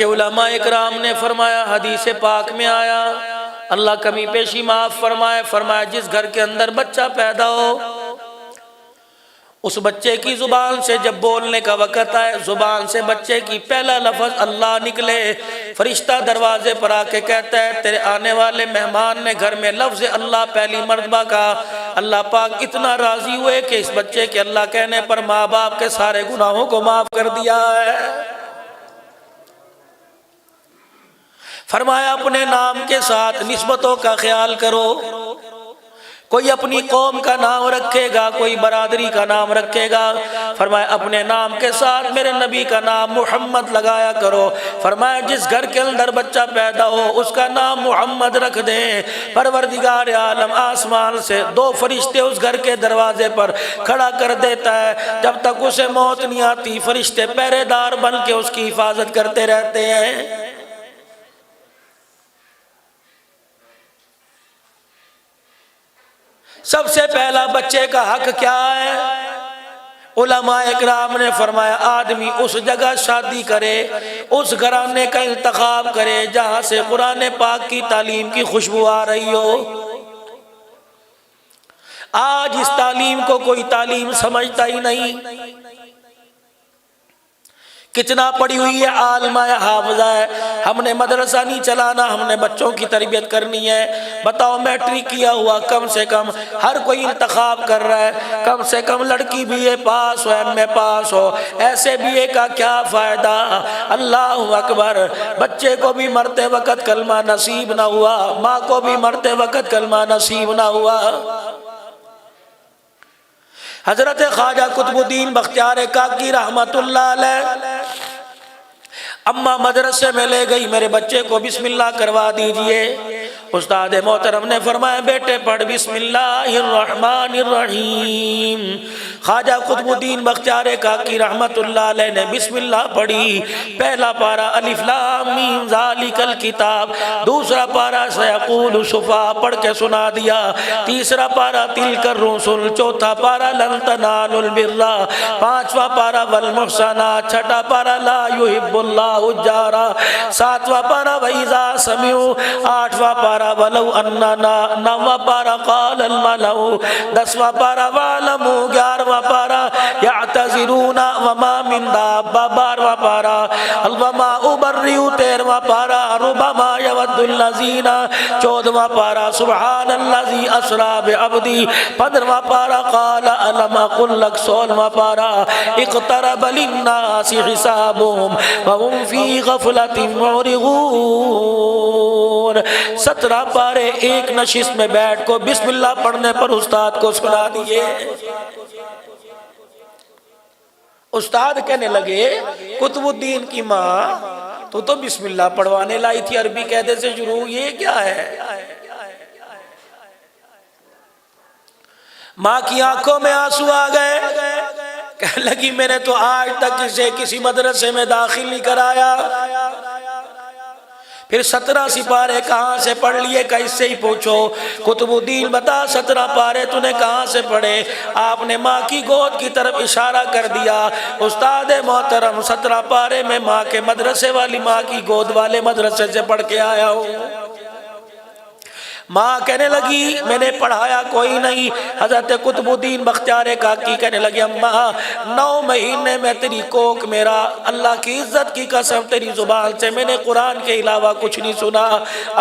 کہ علماء اکرام نے فرمایا، حدیث پاک میں آیا، اللہ کمی پیشی معاف فرمائے، فرمایا جس گھر کے اندر بچہ پیدا ہو، اس بچے کی زبان سے جب بولنے کا وقت آئے، زبان سے بچے کی پہلا لفظ اللہ نکلے، فرشتہ دروازے پر آ کے کہتا ہے تیرے آنے والے مہمان نے گھر میں لفظ اللہ پہلی مرتبہ کہا، اللہ پاک اتنا راضی ہوئے کہ اس بچے کے اللہ کہنے پر ماں باپ کے سارے گناہوں کو معاف کر دیا ہے۔ فرمایا اپنے نام کے ساتھ نسبتوں کا خیال کرو، کوئی اپنی قوم کا نام رکھے گا، کوئی برادری کا نام رکھے گا، فرمایا اپنے نام کے ساتھ میرے نبی کا نام محمد لگایا کرو۔ فرمایا جس گھر کے اندر بچہ پیدا ہو اس کا نام محمد رکھ دیں، پروردگار عالم آسمان سے 2 فرشتے اس گھر کے دروازے پر کھڑا کر دیتا ہے، جب تک اسے موت نہیں آتی فرشتے پہرے دار بن کے اس کی حفاظت کرتے رہتے ہیں۔ سب سے پہلا بچے کا حق کیا ہے؟ علماء اکرام نے فرمایا آدمی اس جگہ شادی کرے، اس گھرانے کا انتخاب کرے جہاں سے قرآن پاک کی تعلیم کی خوشبو آ رہی ہو۔ آج اس تعلیم کو کوئی تعلیم سمجھتا ہی نہیں، کتنا پڑھی ہوئی ہے، عالمہ ہے، حافظہ ہے، ہم نے مدرسہ نہیں چلانا، ہم نے بچوں کی تربیت کرنی ہے۔ بتاؤ میٹرک کیا ہوا کم سے کم ہر کوئی انتخاب کر رہا ہے، کم سے کم لڑکی be a pass who, M اے پاس ہو، ایسے بی اے کا کیا فائدہ؟ اللہ اکبر، بچے کو بھی مرتے وقت کلمہ نصیب نہ ہوا، ماں کو بھی مرتے وقت کلمہ نصیب نہ ہوا۔ حضرت خواجہ قطب الدین بختیار کاکی رحمت اللہ علیہ، اماں مدرسے میں لے گئی، میرے بچے کو بسم اللہ کروا دیجئے۔ استاد محترم نے فرمایا بیٹے پڑھ بسم اللہ الرحمن الرحیم۔ خواجہ قطب الدین بختیار کاکی رحمت اللہ علیہ نے بسم اللہ پڑھی، پہلا پارہ الف لام میم ذالک الکتاب، دوسرا پارہ سیقول صفا پڑھ کے سنا دیا، تیسرا پارہ تلک الرسل، چوتھا پارہ لن تنالوا البر، پانچواں پارہ والمحصنات، چھٹا پارہ لا یحب اللہ الجارا، ساتواں پارہ وَإِذَا سَمِعُوا، آٹھواں پارہ وَلَوْ أَنَّنَا، نوواں پارہ قَالَ الْمَلَأُ، دسواں پارہ وَاعْلَمُوا، گیارہواں پارہ يَعْتَذِرُونَ وَمَا مِن دَابَّةٍ، بارہواں پارہ وَمَا أُبَرِّئُ، تیرہواں پارہ رُبَمَا يَوَدُّ الَّذِينَ، چودہواں پارہ سبحان الذی اسریٰ بعبدہ، پندرہواں پارہ قال الم اقل لک، سولہواں پارہ اقترب للناس حسابهم وهم فی غفلۃ معرضون۔ 17 پارے ایک نشست میں بیٹھ کو بسم اللہ پڑھنے پر استاد کو سنا دیے۔ استاد کہنے لگے قطب الدین کی ماں تو بسم اللہ پڑھوانے لائی تھی، عربی قاعدے سے شروع، یہ کیا ہے؟ ماں کی آنکھوں میں آنسو آ گئے، کہنے لگی میں نے تو آج تک اسے کسی مدرسے میں داخل نہیں کرایا۔ پھر 17 سپارے کہاں سے پڑھ لیے کہ اس سے ہی پوچھو، قطب الدین بتا 17 پارے تو نے کہاں سے پڑھے؟ آپ نے ماں کی گود کی طرف اشارہ کر دیا۔ استاد محترم 17 پارے میں ماں کے مدرسے والی ماں کی گود والے مدرسے سے پڑھ کے آیا ہوں۔ ماں کہنے لگی میں نے پڑھایا کوئی نہیں۔ حضرت قطب الدین بختیار کاکی کہنے لگی اماں 9 مہینے میں تیری کوکھ میرا، اللہ کی عزت کی قسم تیری زبان سے میں نے قرآن کے علاوہ کچھ نہیں سنا۔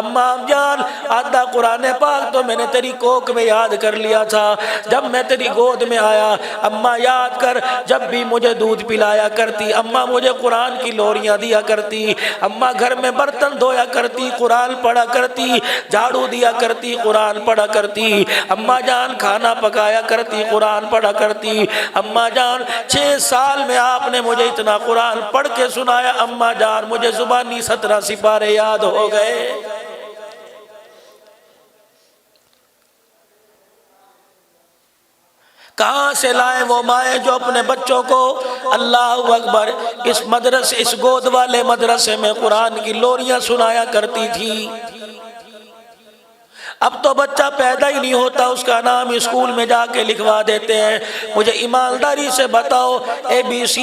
اماں جان آدھا قرآن پاک تو میں نے تیری کوکھ میں یاد کر لیا تھا، جب میں تیری گود میں آیا اماں یاد کر جب بھی مجھے دودھ پلایا کرتی، اماں مجھے قرآن کی لوریاں دیا کرتی، اماں گھر میں برتن دھویا کرتی، قرآن پڑھا کرتی، جھاڑو دیا کرتی، قرآن پڑھا کرتی، اماں جان کھانا پکایا کرتی، قرآن پڑھا کرتی۔ اماں جان 6 سال میں آپ نے مجھے اتنا قرآن پڑھ کے سنایا، اماں جان مجھے زبانی 17 سپارے یاد ہو گئے۔ کہاں سے لائیں وہ مائیں جو اپنے بچوں کو اللہ اکبر اس مدرسے، اس گود والے مدرسے میں قرآن کی لوریاں سنایا کرتی تھی۔ اب تو بچہ پیدا ہی نہیں ہوتا اس کا نام اسکول میں جا کے لکھوا دیتے ہیں۔ مجھے ایمانداری سے بتاؤ ABC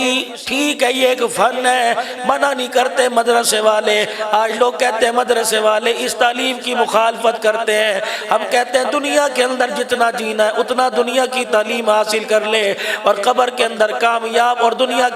ٹھیک ہے یہ ایک فن ہے، منع نہیں کرتے مدرسے والے، آج لوگ کہتے ہیں مدرسے والے اس تعلیم کی مخالفت کرتے ہیں۔ ہم کہتے ہیں دنیا کے اندر جتنا جینا ہے اتنا دنیا کی تعلیم حاصل کر لے، اور قبر کے اندر کامیاب، اور دنیا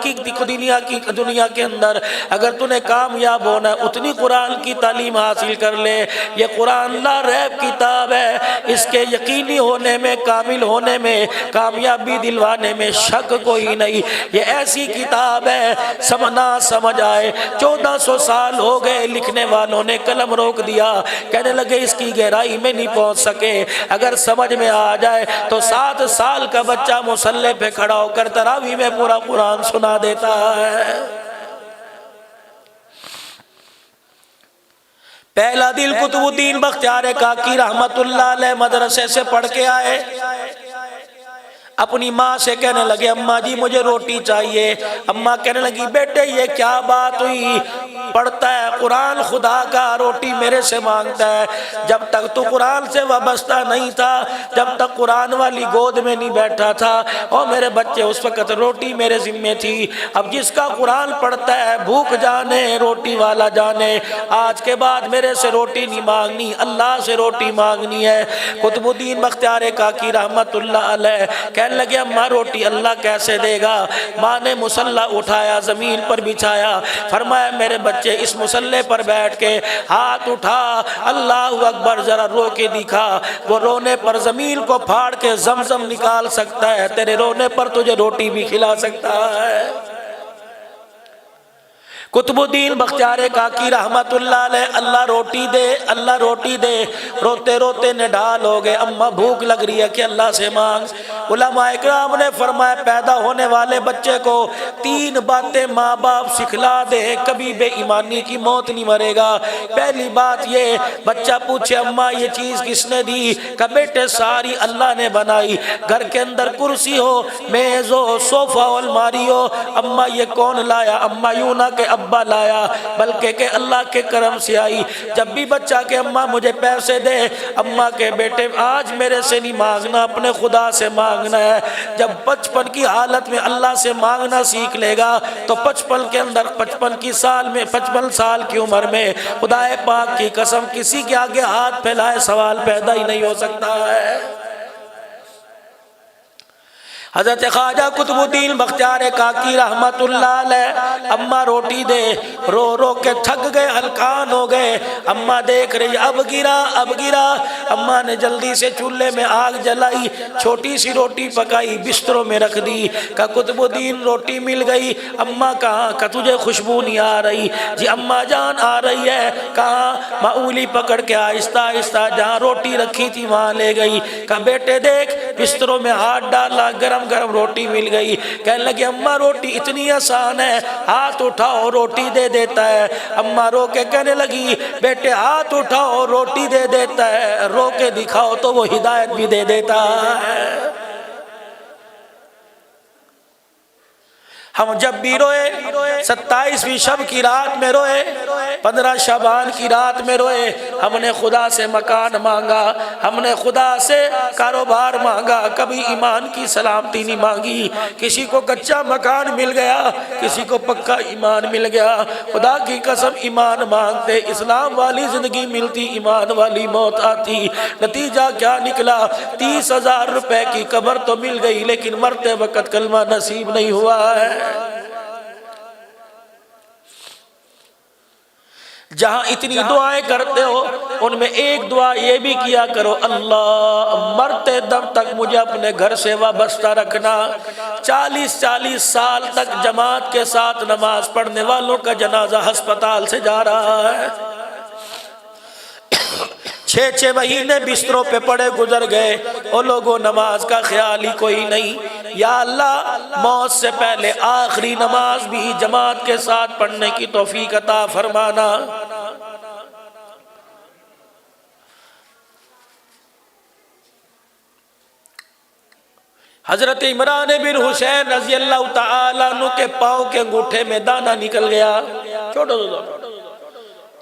کے اندر اگر تُنے کامیاب ہونا ہے اتنی قرآن کی تعلیم حاصل کر لے۔ یہ قرآن لا ریب کتاب ہے، اس کے یقینی ہونے میں، کامل ہونے میں، کامیابی دلوانے میں شک کوئی نہیں۔ یہ ایسی کتاب ہے سمجھ آئے 1400 سال ہو گئے لکھنے والوں نے قلم روک دیا، کہنے لگے اس کی گہرائی میں نہیں پہنچ سکے، اگر سمجھ میں آ جائے تو 7 سال کا بچہ مصلی پہ کھڑا ہو کر تراویح میں پورا قرآن سنا دیتا ہے۔ پہلا دل قطب الدین بختیار کاکی رحمت اللہ علیہ مدرسے سے پڑھ کے آئے، اپنی ماں سے کہنے لگے اماں جی مجھے روٹی چاہیے۔ اماں کہنے لگی بیٹے یہ کیا بات ہوئی، پڑھتا ہے قرآن خدا کا، روٹی میرے سے مانگتا ہے۔ جب تک تو قرآن سے وابستہ نہیں تھا، جب تک قرآن والی گود میں نہیں بیٹھا تھا، اور میرے بچے اس وقت روٹی میرے ذمہ تھی۔ اب جس کا قرآن پڑھتا ہے بھوک جانے روٹی والا جانے، آج کے بعد میرے سے روٹی نہیں مانگنی، اللہ سے روٹی مانگنی ہے۔ قطب الدین بختیار کاکی رحمت اللہ علیہ کہنے لگے اماں روٹی اللہ کیسے دے گا؟ ماں نے مصلی اٹھایا زمین پر بچھایا، فرمایا میرے بچے اس مصلی پر بیٹھ کے ہاتھ اٹھا، اللہ اکبر ذرا رو کے دکھا۔ وہ رونے پر زمین کو پھاڑ کے زمزم نکال سکتا ہے، تیرے رونے پر تجھے روٹی بھی کھلا سکتا ہے۔ قطب الدین بختیار کاکی رحمت اللہ علیہ اللہ روٹی دے، اللہ روٹی دے، روتے روتے نڈال ہو گئے، اماں بھوک لگ رہی ہے کہ اللہ سے مانگ۔ علماء اکرام نے فرمایا پیدا ہونے والے بچے کو 3 باتیں ماں باپ سکھلا دے کبھی بے ایمانی کی موت نہیں مرے گا۔ پہلی بات یہ، بچہ پوچھے اماں یہ چیز کس نے دی؟ کہ بیٹے ساری اللہ نے بنائی، گھر کے اندر کرسی ہو، میز ہو، صوفہ ہو، الماری ہو، اماں یہ کون لایا؟ اماں یوں نہ کہ ابا لایا، بلکہ کہ اللہ کے کرم سے آئی۔ جب بھی بچہ کہ اماں مجھے پیسے دے، اماں کے بیٹے آج میرے سے نہیں مانگنا، اپنے خدا سے مانگنا ہے۔ جب 55 کی حالت میں اللہ سے مانگنا سیکھ لے گا تو 55 کے اندر 55 سال کی عمر میں خدا پاک کی قسم کسی کے آگے ہاتھ پھیلائے سوال پیدا ہی نہیں ہو سکتا ہے۔ حضرت خواجہ قطب الدین بختیار کاکی رحمت اللہ علیہ اماں روٹی دے، رو رو کے تھک گئے، ہلکان ہو گئے۔ اماں دیکھ رہی اب گرا، اماں نے جلدی سے چولہے میں آگ جلائی، چھوٹی سی روٹی پکائی، بستروں میں رکھ دی۔ کہ قطب الدین روٹی مل گئی، اماں کہاں؟ کہ تجھے خوشبو نہیں آ رہی؟ جی اماں جان آ رہی ہے۔ کہاں؟ معولی پکڑ کے آہستہ آہستہ جہاں روٹی رکھی تھی وہاں لے گئی۔ کہ بیٹے دیکھ بستروں میں ہاتھ ڈالا، گرم روٹی مل گئی۔ کہنے لگے اماں روٹی اتنی آسان ہے، ہاتھ اٹھاؤ روٹی دے دیتا ہے۔ اماں رو کے کہنے لگی بیٹے ہاتھ اٹھاؤ روٹی دے دیتا ہے، رو کے دکھاؤ تو وہ ہدایت بھی دے دیتا ہے۔ ہم جب بھی روئے 27ویں شب کی رات میں روئے، 15 شعبان کی رات میں روئے، ہم نے خدا سے مکان مانگا، ہم نے خدا سے کاروبار مانگا، کبھی ایمان کی سلامتی نہیں مانگی۔ کسی کو کچا مکان مل گیا، کسی کو پکا ایمان مل گیا، خدا کی قسم ایمان مانگتے، اسلام والی زندگی ملتی، ایمان والی موت آتی۔ نتیجہ کیا نکلا؟ 30,000 روپے کی قبر تو مل گئی لیکن مرتے وقت کلمہ نصیب نہیں ہوا ہے۔ جہاں اتنی دعائیں کرتے ہو ان میں ایک دعا یہ بھی کیا کرو، اللہ مرتے دم تک مجھے اپنے گھر سے وابستہ رکھنا۔ 40 سال تک جماعت کے ساتھ نماز پڑھنے والوں کا جنازہ ہسپتال سے جا رہا ہے، 6 مہینے بستروں پہ پڑے گزر گئے، اور لوگوں نماز کا خیال ہی کوئی نہیں۔ یا اللہ موت سے پہلے آخری نماز بھی جماعت کے ساتھ پڑھنے کی توفیق عطا فرمانا۔ حضرت عمران بن حسین رضی اللہ تعالیٰ عنہ کے پاؤں کے انگوٹھے میں دانہ نکل گیا، چھوٹو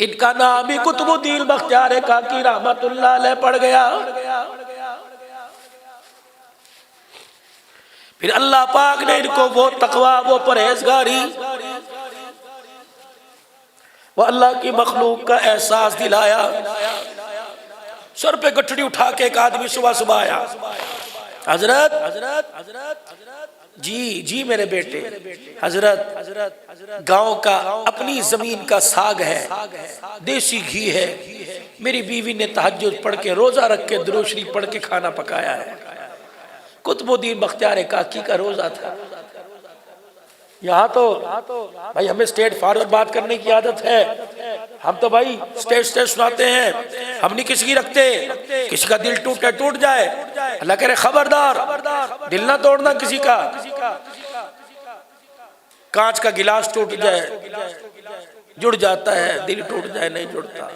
ان کا نام بھی قطب الدین بختیار کاکی رحمت اللہ علیہ پڑ گیا۔ پھر اللہ پاک نے ان کو وہ تقوی، وہ پرہیزگاری، وہ اللہ کی مخلوق کا احساس دلایا۔ سر پہ گٹھڑی اٹھا کے ایک آدمی صبح صبح آیا، حضرت جی میرے بیٹے، حضرت گاؤں کا اپنی زمین کا ساگ ہے، دیسی گھی ہے، میری بیوی نے تہجد پڑھ کے روزہ رکھ کے درود شریف پڑھ کے کھانا پکایا ہے۔ قطب الدین بختیار کاکی کا روزہ تھا۔ یہاں تو بھائی ہمیں اسٹیٹ فارورڈ بات کرنے کی عادت ہے، ہم تو بھائی اسٹیٹ سناتے ہیں، ہم نہیں کسی کی رکھتے۔ کسی کا دل ٹوٹے ٹوٹ جائے، اللہ کرے خبردار، دل نہ توڑنا کسی کا۔ کانچ کا گلاس ٹوٹ جائے جڑ جاتا ہے، دل ٹوٹ جائے نہیں جڑتا۔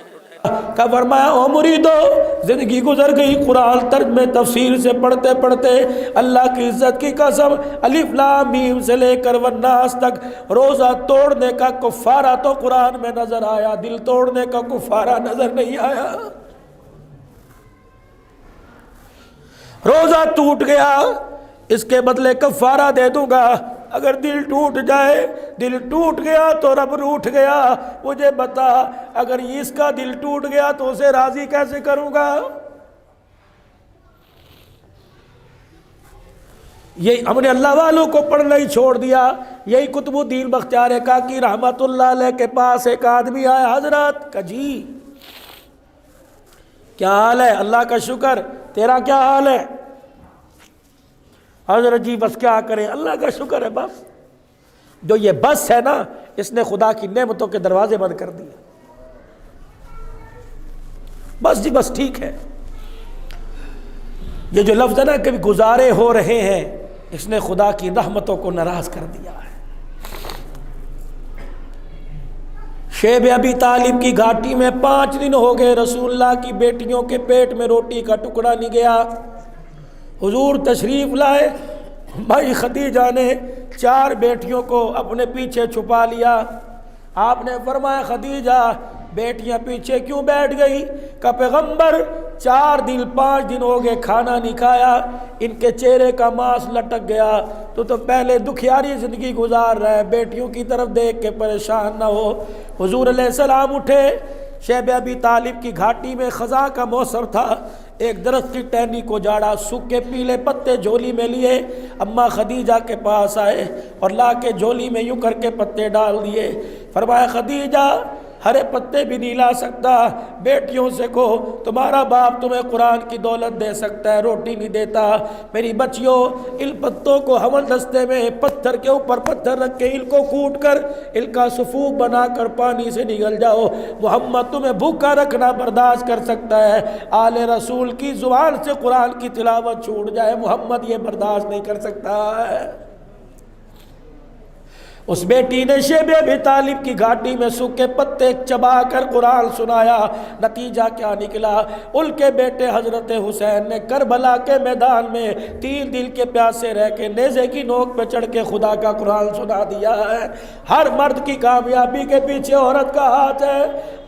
کا فرمایا او مریدو، زندگی گزر گئی قرآن ترجمے تفسیر سے پڑھتے پڑھتے، اللہ کی عزت کی قسم الف لام میم سے لے کر والناس تک روزہ توڑنے کا کفارہ تو قرآن میں نظر آیا، دل توڑنے کا کفارہ نظر نہیں آیا۔ روزہ ٹوٹ گیا، اس کے بدلے کفارہ دے دوں گا۔ اگر دل ٹوٹ جائے، دل ٹوٹ گیا تو رب روٹھ گیا، مجھے بتا اگر اس کا دل ٹوٹ گیا تو اسے راضی کیسے کروں گا؟ یہی ہم نے اللہ والوں کو پڑھنا ہی چھوڑ دیا۔ یہی قطب الدین بختیار کاکی رحمت اللہ علیہ کے پاس ایک آدمی آیا، حضرت کا جی کیا حال ہے؟ اللہ کا شکر، تیرا کیا حال ہے؟ حضرت جی بس کیا کریں، اللہ کا شکر ہے بس۔ جو یہ بس ہے نا، اس نے خدا کی نعمتوں کے دروازے بند کر دیے۔ بس جی بس ٹھیک ہے۔ یہ جو لفظ ہے نا کہ گزارے ہو رہے ہیں، اس نے خدا کی رحمتوں کو ناراض کر دیا ہے۔ شیب ابی طالب کی گھاٹی میں 5 دن ہو گئے، رسول اللہ کی بیٹیوں کے پیٹ میں روٹی کا ٹکڑا نہیں گیا۔ حضور تشریف لائے، بھائی خدیجہ نے 4 بیٹیوں کو اپنے پیچھے چھپا لیا۔ آپ نے فرمایا خدیجہ بیٹیاں پیچھے کیوں بیٹھ گئی؟ کہ پیغمبر 4 دن 5 دن ہو گئے کھانا نہیں کھایا، ان کے چہرے کا ماس لٹک گیا، تو پہلے دکھیاری زندگی گزار رہا ہے، بیٹیوں کی طرف دیکھ کے پریشان نہ ہو۔ حضور علیہ السلام اٹھے، شیب ابی طالب کی گھاٹی میں خزاں کا موسم تھا، ایک درخت کی ٹہنی کو جاڑا، سوکھے پیلے پتے جھولی میں لیے، اماں خدیجہ کے پاس آئے اور لا کے جھولی میں یوں کر کے پتے ڈال دیے۔ فرمایا خدیجہ ہرے پتے بھی نہیں لا سکتا، بیٹیوں سے کہو تمہارا باپ تمہیں قرآن کی دولت دے سکتا ہے، روٹی نہیں دیتا۔ میری بچیوں ان پتوں کو حمل دستے میں پتھر کے اوپر پتھر رکھ کے ان کو کوٹ کر ان کا صفوف بنا کر پانی سے نگل جاؤ۔ محمد تمہیں بھوکا رکھنا برداشت کر سکتا ہے، آل رسول کی زبان سے قرآن کی تلاوت چھوٹ جائے، محمد یہ برداشت نہیں کر سکتا ہے۔ اس بیٹی نے شیب ابی طالب کی گھاٹی میں سوکھے پتے چبا کر قرآن سنایا۔ نتیجہ کیا نکلا؟ ان کے بیٹے حضرت حسین نے کربلا کے میدان میں 3 دن کے پیاسے رہ کے نیزے کی نوک پہ چڑھ کے خدا کا قرآن سنا دیا ہے۔ ہر مرد کی کامیابی کے پیچھے عورت کا ہاتھ ہے۔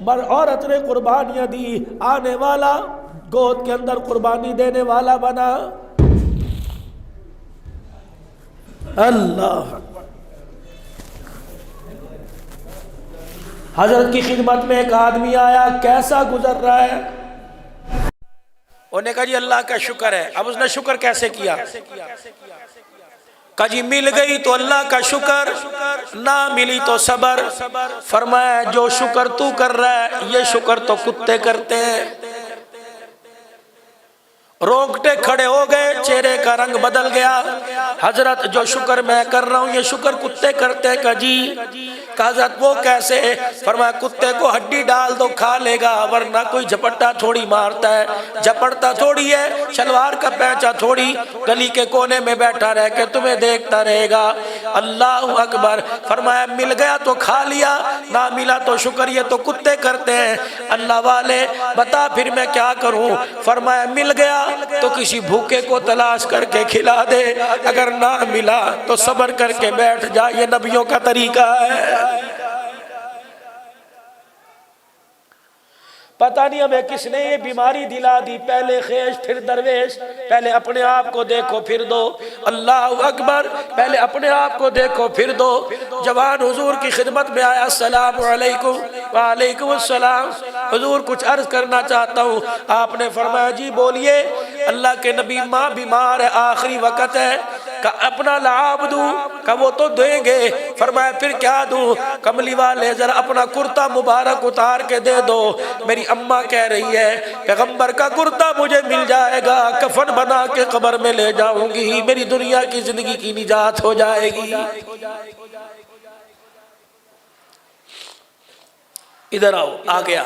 عورت نے قربانیاں دی، آنے والا گود کے اندر قربانی دینے والا بنا۔ اللہ حضرت کی خدمت میں ایک آدمی آیا، کیسا گزر رہا ہے؟ انہوں نے کہا جی اللہ کا شکر ہے۔ اب اس نے شکر کیسے کیا؟ کہا جی مل گئی تو اللہ کا شکر، نہ ملی تو صبر۔ فرمایا جو شکر تو کر رہا ہے یہ شکر تو کتے کرتے ہیں۔ رونگٹے کھڑے ہو گئے، چہرے کا رنگ بدل گیا۔ حضرت جو شکر میں کر رہا ہوں یہ شکر کتے کرتے ہیں۔ کہا جی، کہا حضرت وہ کیسے؟ فرمایا کتے کو ہڈی ڈال دو کھا لے گا، ورنہ کوئی جھپٹا تھوڑی مارتا ہے، جھپٹتا تھوڑی ہے، شلوار کا پینچا تھوڑی، گلی کے کونے میں بیٹھا رہ کے تمہیں دیکھتا رہے گا۔ اللہ اکبر۔ فرمایا مل گیا تو کھا لیا، نہ ملا تو شکر یہ تو کتے کرتے ہیں۔ اللہ والے بتا پھر میں کیا کروں؟ فرمایا مل گیا تو کسی بھوکے کو تلاش کر کے کھلا دے، اگر نہ ملا تو صبر کر کے بیٹھ جا، یہ نبیوں کا طریقہ ہے۔ پتہ نہیں ہمیں کس نے یہ بیماری دلا دی، پہلے خیش پھر درویش، پہلے اپنے آپ کو دیکھو پھر دو، اللہ اکبر، پہلے اپنے آپ کو دیکھو پھر دو۔ جوان حضور کی خدمت میں آیا، السلام علیکم، وعلیکم السلام، حضور کچھ عرض کرنا چاہتا ہوں۔ آپ نے فرمایا جی بولیے۔ اللہ کے نبی، ماں بیمار ہے، آخری وقت ہے، کہ اپنا لعاب دوں؟ کہ وہ تو دیں گے۔ فرمایا پھر کیا دوں؟ کملی والے ذرا اپنا کرتا مبارک اتار کے دے دو۔ میری اماں کہہ رہی ہے پیغمبر کا کرتا مجھے مل جائے گا، کفن بنا کے قبر میں لے جاؤں گی، میری دنیا کی زندگی کی نجات ہو جائے گی۔ ادھر آؤ، آ گیا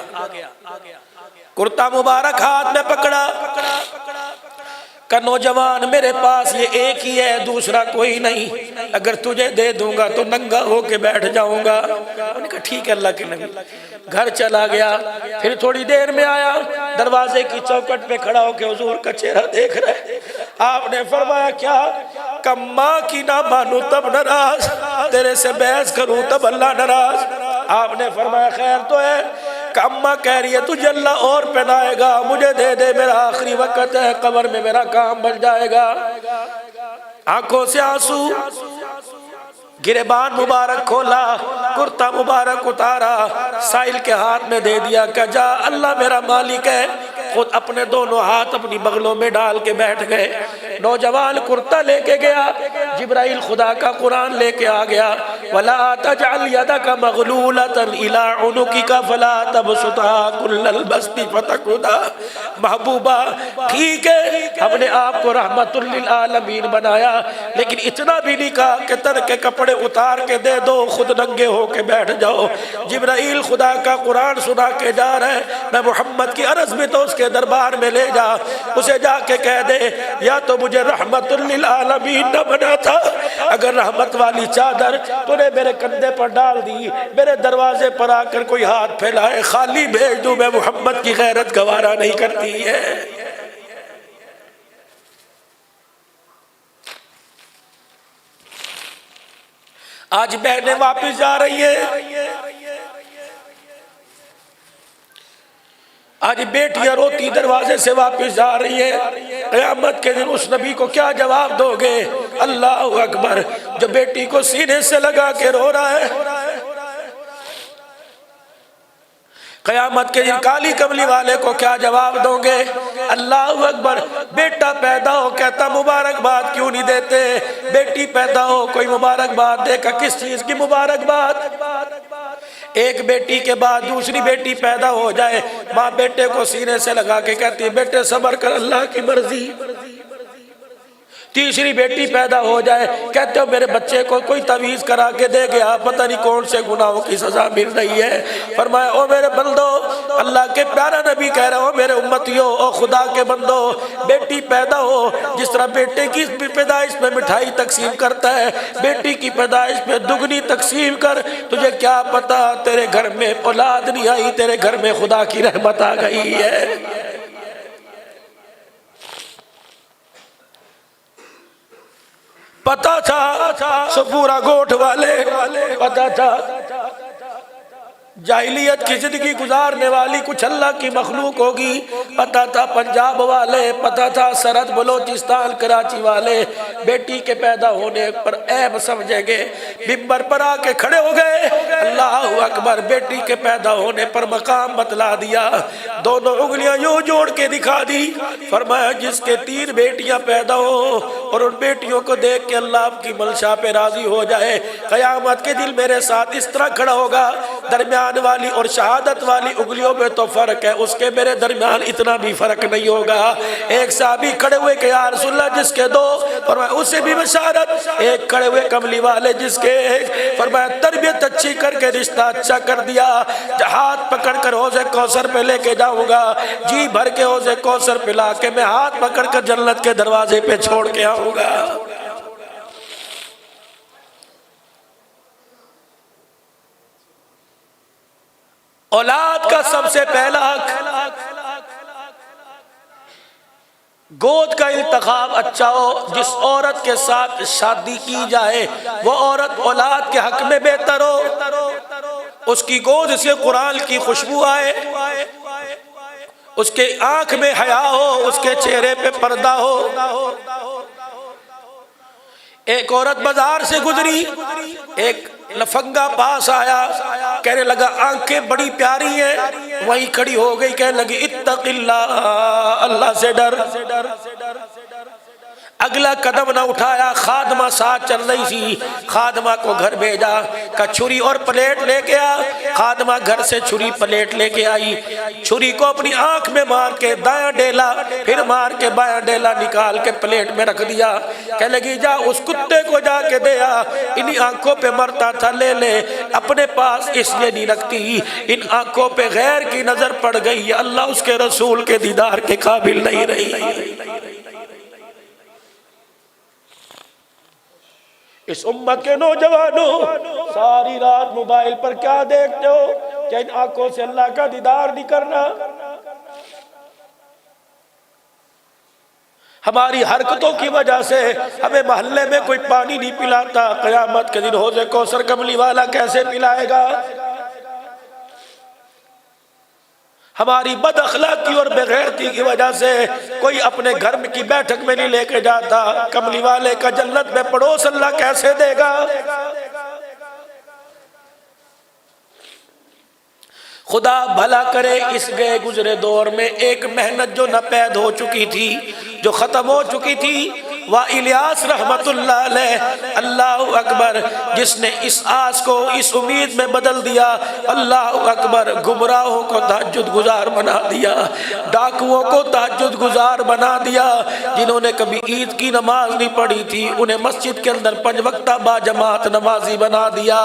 کرتا مبارک ہاتھ میں پکڑا، کہ نوجوان میرے پاس یہ ایک ہی ہے، دوسرا کوئی نہیں، اگر تجھے دے دوں گا تو ننگا ہو کے بیٹھ جاؤں گا۔ انہوں نے کہا ٹھیک ہے اللہ کے نبی۔ گھر چلا گیا، پھر تھوڑی دیر میں آیا، دروازے کی چوکٹ پہ کھڑا ہو کے حضور کا چہرہ دیکھ رہے۔ آپ نے فرمایا کیا؟ کہ ماں کی نہ مانوں تب ناراض، تیرے سے بحث کروں تب اللہ ناراض۔ آپ نے فرمایا خیر تو ہے؟ کہ اماں کہہ رہی ہے تجھے اللہ اور پہنائے گا، مجھے دے دے، میرا آخری وقت ہے، قبر میں میرا کام بن جائے گا۔ آنکھوں سے آنسو، گریبان مبارک کھولا، کرتا مبارک اتارا، سائل کے ہاتھ میں دے دیا کہ جا، اللہ میرا مالک ہے۔ خود اپنے دونوں ہاتھ اپنی بغلوں میں ڈال کے بیٹھ گئے۔ نوجوان کرتا لے کے گیا، جبرائیل خدا کا قرآن لے کے آ گیا، وَلَا تَجْعَلْ يَدَكَ مَغْلُولَةً إِلَىٰ عُنُقِكَ فَلَا تَبْسُطْهَا كُلَّ الْبَسْطِ فَتَقْعُدَ۔ محبوبہ ٹھیک ہے ہم نے آپ کو رحمت للعالمین بنایا، لیکن اتنا بھی نہیں کہا کہ تن کے کپڑے اتار کے دے دو، خود ننگے ہو کے بیٹھ جاؤ۔ جبرائیل خدا کا قرآن سنا کے جا رہے، میں محمد کی عرض میں تو اس کے دربار میں لے جا، اسے جا کے کہہ دے یا تو مجھے رحمت للعالمین نہ بنا تھا، اگر رحمت والی چادر تو نے میرے کندھے پر ڈال دی، میرے دروازے پر آ کر کوئی ہاتھ پھیلائے خالی بھیج دوں، میں محمد کی غیرت گوارا نہیں کرتی ہے۔ آج بہنیں واپس جا رہی ہے، آج بیٹیاں روتی دروازے سے واپس جا رہی ہے۔ قیامت کے دن اس نبی کو کیا جواب دو گے؟ اللہ اکبر، جو بیٹی کو سینے سے لگا کے رو رہا ہے۔ قیامت کے دن کالی کملی والے کو کیا جواب دو گے؟ اللہ اکبر، بیٹا پیدا ہو کہتا مبارکباد کیوں نہیں دیتے؟ بیٹی پیدا ہو کوئی مبارکباد دے، کہ کس چیز کی مبارکباد؟ ایک بیٹی کے بعد دوسری بیٹی پیدا ہو جائے، ماں بیٹے کو سینے سے لگا کے کہتی ہے بیٹے صبر کر، اللہ کی مرضی۔ تیسری بیٹی پیدا ہو جائے، کہتے ہو میرے بچے کو کوئی تعویذ کرا کے دے گیا، پتہ نہیں کون سے گناہوں کی سزا مل رہی ہے۔ فرمایا او میرے بندو، اللہ کے پیارا نبی کہہ رہا ہو میرے امتیوں، او خدا کے بندو، بیٹی پیدا ہو، جس طرح بیٹے کی پیدائش میں مٹھائی تقسیم کرتا ہے، بیٹی کی پیدائش میں دگنی تقسیم کر۔ تجھے کیا پتا تیرے گھر میں اولاد نہیں آئی، تیرے گھر میں خدا کی رحمت آ گئی ہے۔ پتا تھا سپورا گوٹھ والے، پتا تھا جاہلیت کی زندگی گزارنے والی کچھ اللہ کی مخلوق ہوگی، پتا تھا پنجاب والے، پتا تھا سرحد بلوچستان کراچی والے بیٹی کے پیدا ہونے پر عیب سمجھیں گے، منبر پر آ کے کھڑے ہو گئے، اللہ اکبر، بیٹی کے پیدا ہونے پر مقام بتلا دیا، دونوں انگلیاں یوں جوڑ کے دکھا دی، فرمایا جس کے 3 بیٹیاں پیدا ہو اور ان بیٹیوں کو دیکھ کے اللہ آپ کی منشا پہ راضی ہو جائے، قیامت کے دن میرے ساتھ اس طرح کھڑا ہوگا، درمیان والی اور شہادت والی انگلیوں میں تو فرق ہے، اس کے میرے درمیان اتنا بھی فرق نہیں ہوگا۔ ایک صحابی کھڑے ہوئے کہ یا رسول اللہ جس کے 2، فرمایا اسے بھی بشارت، ایک کھڑے ہوئے کملی والے جس کے 1، فرمایا تربیت اچھی کر کے رشتہ اچھا کر دیا، ہاتھ پکڑ کر حوض کوثر پہ لے کے جاؤں گا، جی بھر کے حوض کوثر پلا کے میں ہاتھ پکڑ کر جنت کے دروازے پہ چھوڑ کے آؤں گا۔ اولاد کا سب سے پہلا حق گود کا انتخاب اچھا ہو، جس عورت کے ساتھ شادی کی جائے وہ عورت اولاد کے حق میں بہتر ہو، اس کی گود سے قرآن کی خوشبو آئے، اس کے آنکھ میں حیا ہو، اس کے چہرے پہ پردہ ہو۔ ایک عورت بازار سے گزری، ایک لفنگا پاس آیا، کہنے لگا آنکھیں بڑی پیاری ہیں، وہیں کھڑی ہو گئی، کہنے لگی اتق اللہ، اللہ سے ڈر۔ اگلا قدم نہ اٹھایا، خادمہ ساتھ چل رہی تھی، خادمہ کو گھر بھیجا، کہا چھری اور پلیٹ لے کے آ۔ خادمہ گھر سے چھری پلیٹ لے کے آئی، چھری کو اپنی آنکھ میں مار کے دایاں ڈیلا، پھر مار کے بایاں ڈیلا، نکال کے پلیٹ میں رکھ دیا۔ کہنے لگی جا اس کتے کو جا کے دے آ، انہی آنکھوں پہ مرتا تھا، لے لے، اپنے پاس اس لیے نہیں رکھتی، ان آنکھوں پہ غیر کی نظر پڑ گئی، اللہ اس کے رسول کے دیدار کے قابل نہیں رہی۔ اس امت کے نوجوانوں، ساری رات موبائل پر کیا دیکھتے ہو؟ کیا ان آنکھوں سے اللہ کا دیدار نہیں کرنا؟ ہماری حرکتوں کی وجہ سے ہمیں محلے میں کوئی پانی نہیں پلاتا، قیامت کے دن حوض کوثر کملی والا کیسے پلائے گا؟ ہماری بد اخلاقی اور بے غیرتی کی وجہ سے کوئی اپنے گھر کی بیٹھک میں نہیں لے کے جاتا، کملی والے کا جنت میں پڑوس اللہ کیسے دے گا؟ خدا بھلا کرے، اس گئے گزرے دور میں ایک محنت جو ناپید ہو چکی تھی، جو ختم ہو چکی تھی، وہ الیاس رحمت اللہ علیہ، اللہ اکبر، جس نے اس آس کو اس امید میں بدل دیا، اللہ اکبر، گمراہوں کو تہجد گزار بنا دیا، ڈاکوؤں کو تہجد گزار بنا دیا، جنہوں نے کبھی عید کی نماز نہیں پڑھی تھی انہیں مسجد کے اندر 5 وقتہ با جماعت نمازی بنا دیا۔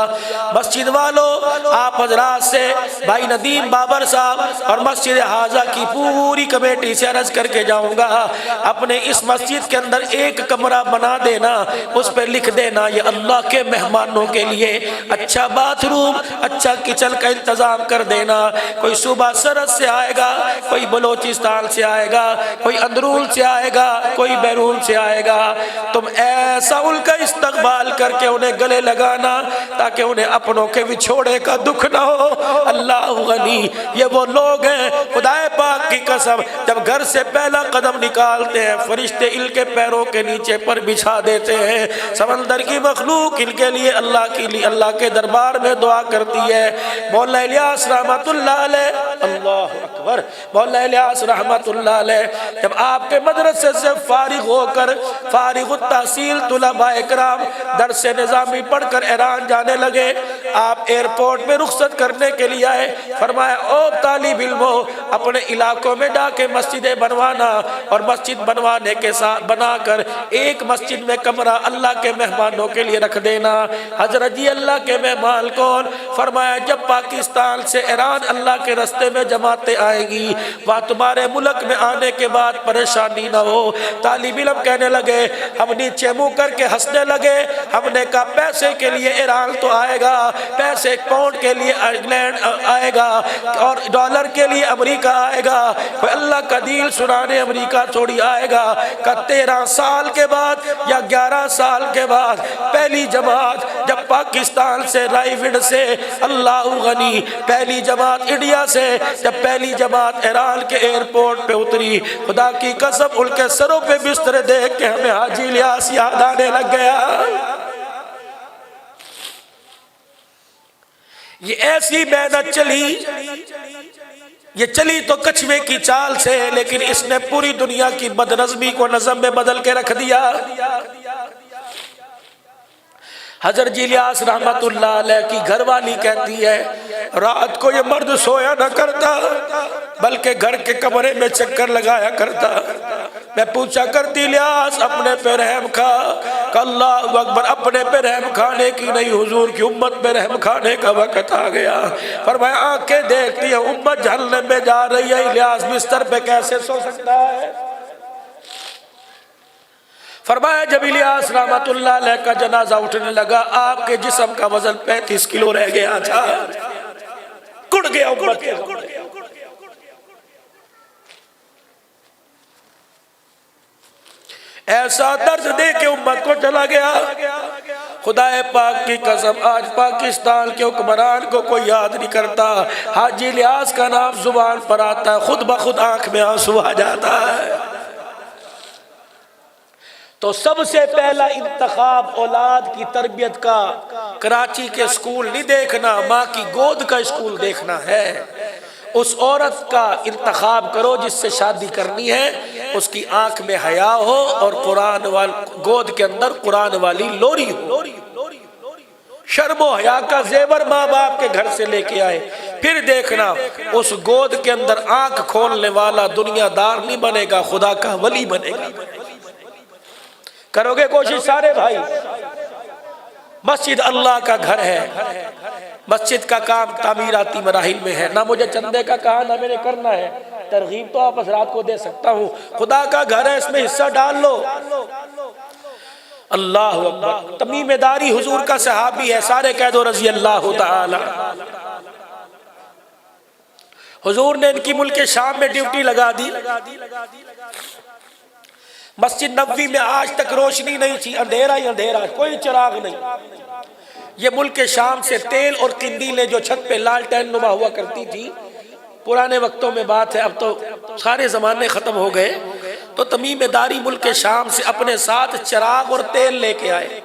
مسجد والوں، آپ حضرات سے بھائی ندیم بابر صاحب اور مسجد حاضہ کی پوری کمیٹی سے عرض کر کے جاؤں گا، اپنے اس مسجد کے اندر ایک کمرہ بنا دینا، اس پہ لکھ دینا یہ اللہ کے مہمانوں کے لیے، اچھا باتھ روم، اچھا کچن کا انتظام کر دینا۔ کوئی صوبہ سرحد سے آئے گا، کوئی بلوچستان سے آئے گا، کوئی اندرون سے آئے گا، کوئی بیرون سے آئے گا، تم ایسا ان کا استقبال کر کے انہیں گلے لگانا تاکہ انہیں اپنوں کے وچھوڑے کا دکھ نہ ہو۔ اللہ غنی، یہ وہ لوگ ہیں خدا پاک کی قسم، جب گھر سے پہلا قدم نکالتے ہیں فرشتے ان کے پیروں کے نیچے پر بچھا دیتے ہیں، سمندر کی مخلوق ان کے لیے اللہ کے دربار میں دعا کرتی ہے۔ مولا الیاس رحمت اللہ علیہ، اللہ اکبر، مولا الیاس رحمت اللہ علیہ جب آپ کے مدرسے سے فارغ ہو کر فارغ التحصیل طلباء اکرام درس نظامی پڑھ کر ایران جانے لگے، آپ ایئرپورٹ میں رخصت کرنے کے لیے آئے، فرمایا او طالب علموں، اپنے علاقوں میں جا کے مسجدیں بنوانا اور مسجد بنوانے کے ساتھ بنا کر ایک مسجد میں کمرہ اللہ کے مہمانوں کے لیے رکھ دینا۔ حضرت جی اللہ کے مہمان کون؟ فرمایا جب پاکستان سے ایران اللہ کے رستے میں جماعتیں آئیں گی، وہاں تمہارے ملک میں آنے کے بعد پریشانی نہ ہو۔ طالب علم کہنے لگے، ہم نیچے منہ کر کے ہنسنے لگے، ہم نے کہا پیسے کے لیے ایران تو آئے گا، پیسے پاؤنڈ کے لیے انگلینڈ آئے گا اور ڈالر کے لیے امریکہ آئے گا، کوئی اللہ کا دین سنانے امریکہ تھوڑی آئے گا۔ کہ 13 سال کے بعد یا 11 سال کے بعد پہلی جماعت جب پاکستان سے رائے وڈ سے، اللہ غنی، پہلی جماعت انڈیا سے جب پہلی جماعت ایران کے ایئرپورٹ پہ اتری، خدا کی قسم ان کے سروں پہ بستر دیکھ کے ہمیں حاجی الیاس یاد آنے لگ گیا۔ یہ ایسی محنت چلی، یہ چلی تو کچھوے کی چال سے، لیکن اس نے پوری دنیا کی بدنظمی کو نظم میں بدل کے رکھ دیا۔ حضرت جی الیاس رحمت اللہ علیہ کی گھر والی کہتی ہے رات کو یہ مرد سویا نہ کرتا بلکہ گھر کے کمرے میں چکر لگایا کرتا۔ میں پوچھا کرتی الیاس اپنے پہ رحم کھا، کہ اللہ اکبر، اپنے پہ رحم کھانے کی نہیں، حضور کی امت پہ رحم کھانے کا وقت آ گیا۔ فرمایا آنکھیں دیکھتی ہے امت جہنم میں جا رہی ہے، الیاس بستر پہ کیسے سو سکتا ہے؟ فرمایا جب الیاس رحمت اللہ علیہ کا جنازہ اٹھنے لگا، آپ کے جسم کا وزن 35 کلو رہ گیا تھا، کڑ گیا امت کے سامنے۔ ایسا درد دے کے امت کو چلا گیا۔ خدا پاک کی قسم آج پاکستان کے حکمران کو کوئی یاد نہیں کرتا، حاجی الیاس کا نام زبان پر آتا ہے خود بخود آنکھ میں آنسو آ جاتا ہے۔ تو سب سے پہلا انتخاب اولاد کی تربیت کا کراچی کے اسکول نہیں دیکھنا، ماں کی گود کا اسکول دیکھنا ہے۔ اس عورت کا انتخاب کرو جس سے شادی کرنی ہے، اس کی آنکھ میں حیا ہو اور گود کے اندر قرآن والی لوری ہو۔ شرم و حیا کا زیور ماں باپ کے گھر سے لے کے آئے، پھر دیکھنا اس گود کے اندر آنکھ کھولنے والا دنیا دار نہیں بنے گا، خدا کا ولی بنے گا۔ کرو گے کوشش سارے بھائی؟ مسجد اللہ کا گھر ہے، مسجد کا کام تعمیراتی مراحل میں ہے، نہ مجھے چندے کا کہا نہ میں نے کرنا ہے، ترغیب تو آپ حضرات کو دے سکتا ہوں، خدا کا گھر ہے، اس میں حصہ ڈال لو۔ اللہ اکبر۔ تمیم داری حضور کا صحابی ہے، سارے کہہ دو رضی اللہ تعالی۔ حضور نے ان کی ملک شام میں ڈیوٹی لگا دی، مسجد نبوی میں آج تک روشنی نہیں تھی، اندھیرا ہی اندھیرا، کوئی چراغ نہیں۔ یہ ملک شام سے تیل اور قندیلیں جو چھت پہ لالٹین نما ہوا کرتی تھی، پرانے وقتوں میں بات ہے، اب تو سارے زمانے ختم ہو گئے، تو تمیم داری ملک شام سے اپنے ساتھ چراغ اور تیل لے کے آئے۔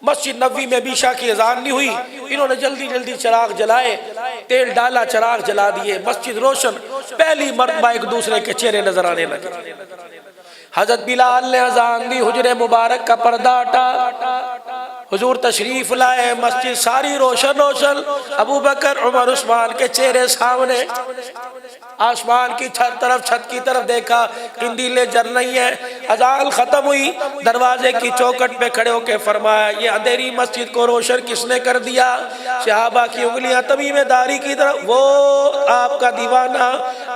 مسجد نبوی میں عشاء کی اذان نہیں ہوئی، انہوں نے جلدی جلدی چراغ جلائے، تیل ڈالا، چراغ جلا دیے، مسجد روشن، پہلی مرتبہ ایک دوسرے کے چہرے نظر آنے لگے۔ حضرت بلال نے اذان دی، حجرے مبارک کا پردہ ہٹا، حضور تشریف لائے، مسجد ساری روشن روشن، ابو بکر عمر عثمان کے چہرے سامنے، آسمان کی چھت کی طرف دیکھا، قندیلیں جل رہی ہیں، اذان ختم ہوئی، دروازے کی چوکٹ پہ کھڑے ہو کے فرمایا یہ اندھیری مسجد کو روشن کس نے کر دیا؟ صحابہ کی انگلیاں تمیم داری کی طرف، وہ آپ کا دیوانہ،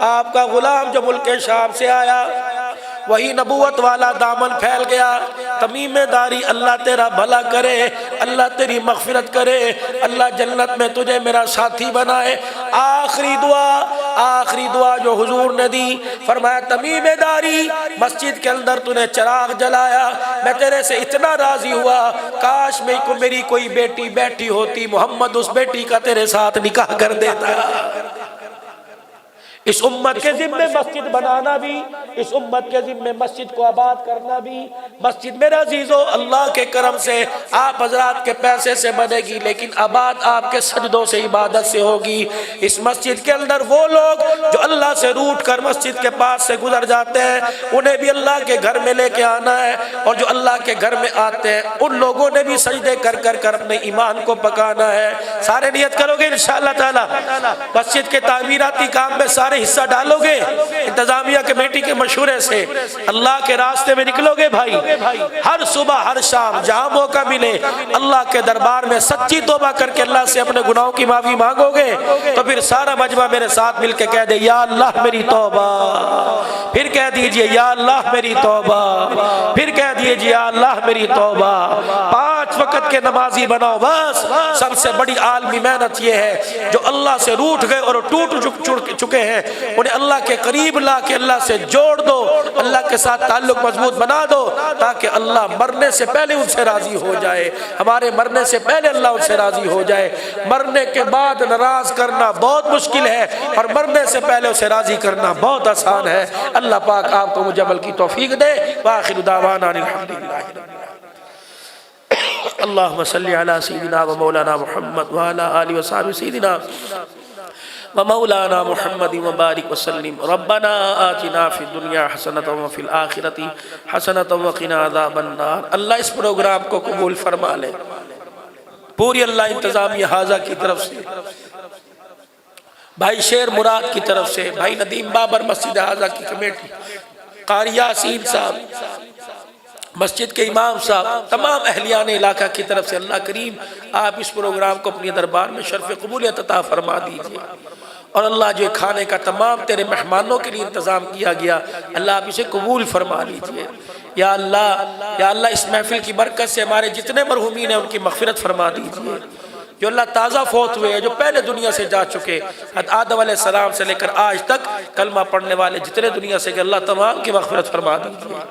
آپ کا غلام جو ملک شام سے آیا، وہی نبوت والا دامن پھیل گیا۔ تمیم داری اللہ تیرا بھلا کرے، اللہ تیری مغفرت کرے، اللہ جنت میں تجھے میرا ساتھی بنائے۔ آخری دعا جو حضور نے دی، فرمایا تمیم داری مسجد کے اندر تو نے چراغ جلایا، میں تیرے سے اتنا راضی ہوا، کاش میری کوئی بیٹی بیٹھی ہوتی، محمد اس بیٹی کا تیرے ساتھ نکاح کر دیتا۔ اس امت کے ذمے مسجد بنانا بھی، اس امت کے ذمے مسجد کو آباد کرنا بھی۔ مسجد میرے عزیزو اللہ کے کرم سے آپ حضرات کے پیسے سے بنے گی، لیکن آباد آپ کے سجدوں سے، عبادت سے ہوگی۔ اس مسجد کے اندر وہ لوگ جو اللہ سے روٹ کر مسجد کے پاس سے گزر جاتے ہیں، انہیں بھی اللہ کے گھر میں لے کے آنا ہے، اور جو اللہ کے گھر میں آتے ہیں ان لوگوں نے بھی سجدے کر کر اپنے ایمان کو پکانا ہے۔ سارے نیت کرو گے انشاءاللہ تعالی؟ مسجد کے تعمیراتی کام میں سارے حصہ ڈالو گے؟ انتظامیہ کمیٹی کے مشورے سے اللہ کے راستے میں نکلو گے بھائی؟ ہر صبح ہر شام جہاں موقع ملے اللہ کے دربار میں سچی توبہ کر کے اللہ سے اپنے گناہوں کی معافی مانگو گے تو پھر سارا مجمع میرے ساتھ مل کے کہہ دے یا اللہ میری توبہ، پھر کہہ دیجئے یا اللہ میری توبہ، پھر کہہ دیجئے یا اللہ میری توبہ۔ 5 وقت کے نمازی بناؤ، بس سب سے بڑی عالمی محنت یہ ہے جو اللہ سے روٹ گئے اور ٹوٹ چکے ہیں، انہیں اللہ کے قریب لا کے اللہ سے جوڑ دو، اللہ کے ساتھ تعلق مضبوط بنا دو، تاکہ اللہ مرنے سے پہلے ان سے راضی ہو جائے۔ ہمارے مرنے سے پہلے اللہ ان سے راضی ہو جائے۔ مرنے کے بعد ناراض کرنا بہت مشکل ہے، اور مرنے سے پہلے اسے راضی کرنا بہت آسان ہے۔ اللہ پاک آپ کو مجھے عمل کی توفیق دے۔ وآخر دعوانا الحمدللہ۔ اللہم صلی علی سیدنا و مولانا محمد وعلی آلہ وصحبہ سیدنا ومولانا محمد وبارک وسلم۔ ربنا آتنا فی الدنیا حسنۃ وفی الآخرۃ حسنۃ وقنا عذاب النار۔ اللہ اس پروگرام کو قبول فرما لے، پوری اللہ انتظامیہ حاضہ کی طرف سے، بھائی شیر مراد کی طرف سے، بھائی ندیم بابر مسجد حاضہ کی کمیٹی، قاری یاسین صاحب، مسجد کے امام صاحب، تمام اہلیان علاقہ کی طرف سے اللہ کریم آپ اس پروگرام کو اپنی دربار میں شرف قبولیت عطا فرما دیجئے، اور اللہ جو کھانے کا تمام تیرے مہمانوں کے لیے انتظام کیا گیا اللہ آپ اسے قبول فرما لیجئے۔ یا اللہ اس محفل کی برکت سے ہمارے جتنے مرحومین ہیں ان کی مغفرت فرما دیجئے، جو اللہ تازہ فوت ہوئے ہیں، جو پہلے دنیا سے جا چکے، حضرت آدم علیہ السلام سے لے کر آج تک کلمہ پڑھنے والے جتنے دنیا سے کہ اللہ تمام کی مغفرت فرما دیجئے۔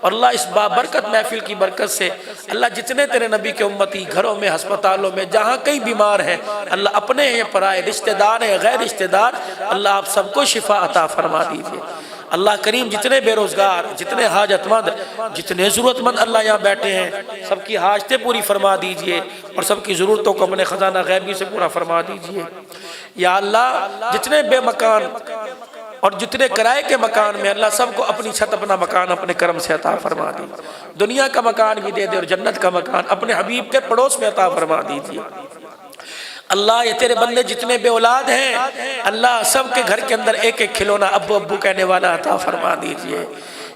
اور اللہ اس بابرکت محفل کی برکت سے اللہ جتنے تیرے نبی کے امتی گھروں میں ہسپتالوں میں جہاں کئی بیمار ہیں اللہ اپنے ہیں پرائے رشتہ دار ہیں غیر رشتہ دار اللہ آپ سب کو شفا عطا فرما دیجئے۔ اللہ کریم جتنے بے روزگار جتنے حاجت مند جتنے ضرورت مند اللہ یہاں بیٹھے ہیں سب کی حاجتیں پوری فرما دیجئے اور سب کی ضرورتوں کو اپنے خزانہ غیبی سے پورا فرما دیجئے۔ یا اللہ جتنے بے مکان اور جتنے کرائے کے مکان میں اللہ سب کو اپنی چھت اپنا مکان اپنے کرم سے عطا فرما دیجئے، دنیا کا مکان بھی دے دے اور جنت کا مکان اپنے حبیب کے پڑوس میں عطا فرما دیجئے۔ اللہ یہ تیرے بندے جتنے بے اولاد ہیں اللہ سب کے گھر کے اندر ایک ایک کھلونا ابو ابو کہنے والا عطا فرما دیجئے۔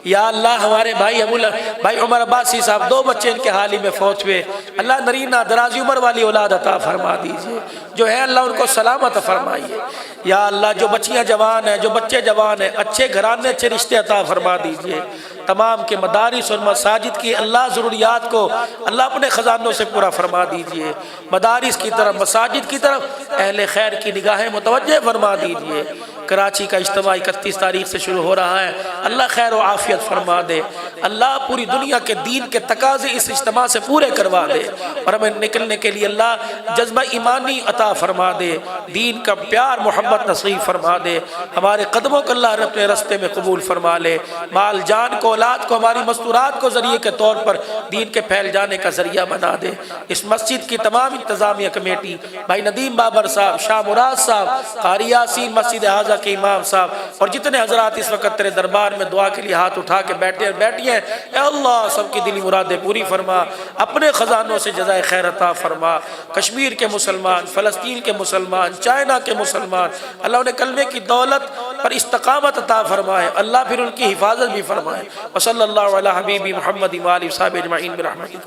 یا اللہ ہمارے بھائی عمر عباسی صاحب 2 بچے ان کے حال ہی میں فوت ہوئے، اللہ نرینہ درازی عمر والی اولاد عطا فرما دیجئے، جو ہے اللہ ان کو سلامت فرمائیے۔ یا اللہ جو بچیاں جوان ہیں جو بچے جوان ہیں اچھے گھرانے اچھے رشتے عطا فرما دیجئے۔ تمام کے مدارس اور مساجد کی اللہ ضروریات کو اللہ اپنے خزانوں سے پورا فرما دیجئے، مدارس کی طرف مساجد کی طرف اہل خیر کی نگاہیں متوجہ فرما دیجئے۔ کراچی کا اجتماع 31 تاریخ سے شروع ہو رہا ہے، اللہ خیر و عافیت فرما دے، اللہ پوری دنیا کے دین کے تقاضے اس اجتماع سے پورے کروا دے اور ہمیں نکلنے کے لیے اللہ جذبہ ایمانی عطا فرما دے، دین کا پیار محبت نصیب فرما دے، ہمارے قدموں کو اللہ اپنے رستے میں قبول فرما لے، مال جان کو اولاد کو ہماری مستورات کو ذریعے کے طور پر دین کے پھیل جانے کا ذریعہ بنا دے۔ اس مسجد کی تمام انتظامیہ کمیٹی بھائی ندیم بابر صاحب، شاہ مراد صاحب، قاری یاسین مسجد حاضہ کے امام صاحب اور جتنے حضرات اس وقت تیرے دربار میں دعا کے لیے ہاتھ اٹھا کے بیٹھی ہیں، اے اللہ سب کی دلی مرادیں پوری فرما، اپنے خزانوں سے جزائے خیر عطا فرما۔ کشمیر کے مسلمان، فلسطین کے مسلمان، چائنا کے مسلمان اللہ انہیں کلمے کی دولت پر استقامت عطا فرمائے، اللہ پھر ان کی حفاظت بھی فرمائے۔ وصلی اللہ علی حبیبی محمد و آلہ و صحبہ اجمعین برحمتہ۔